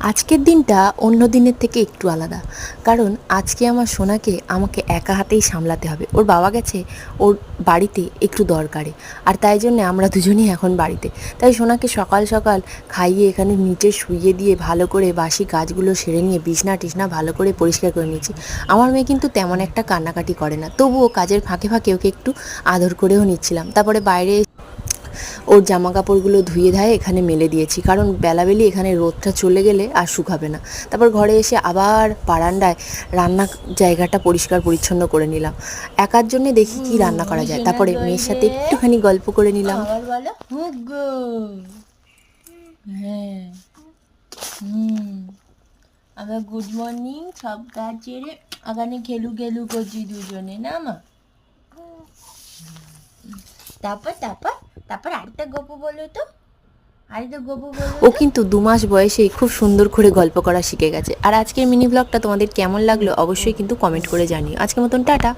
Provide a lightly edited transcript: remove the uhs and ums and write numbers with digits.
আজকের দিনটা অন্য দিনের থেকে একটু আলাদা, কারণ আজকে আমার সোনাকে আমাকে একা হাতেই সামলাতে হবে। ওর বাবা গেছে ওর বাড়িতে একটু দরকারে, আর তাই জন্যে আমরা দুজনেই এখন বাড়িতে। তাই সোনাকে সকাল সকাল খাইয়ে এখানে নিচে শুইয়ে দিয়ে ভালো করে বাসি কাজগুলো সেরে নিয়ে বিছনা টিছনা ভালো করে পরিষ্কার করে নিয়েছি। আমার মেয়ে কিন্তু তেমন একটা কান্নাকাটি করে না, তবুও কাজের ফাঁকে ফাঁকে ওকে একটু আদর করেও নিচ্ছিলাম। তারপরে বাইরে ওর জামা কাপড়গুলো ধুয়ে ধায়ে এখানে মেলে দিয়েছি, কারণ বেলাবেলি এখানে রোদটা চলে গেলে আর শুকাবে না। তারপর ঘরে এসে আবার বারান্দায় রান্নার জায়গাটা পরিষ্কার পরিচ্ছন্ন করে নিলাম। একার জন্য দেখি কি রান্না করা যায়, তারপরে মেয়ের সাথে একটুখানি গল্প করে নিলাম। আবার বলো হুগো। হ্যাঁ, আমরা গুড মর্নিং সব কাজ ছেড়ে আগানে খেলু গেলু করছি দুজনে না মা। তারপর তারপর তারপর আরেকটা গল্প বলো তো, আরেকটা গল্প বলো ও তো। কিন্তু 2 মাস বয়সেই খুব সুন্দর করে গল্প করা শিখে গেছে। আর আজকের মিনি ব্লগটা তোমাদের কেমন লাগলো অবশ্যই কিন্তু কমেন্ট করে জানিও। আজকের মতন টাটা।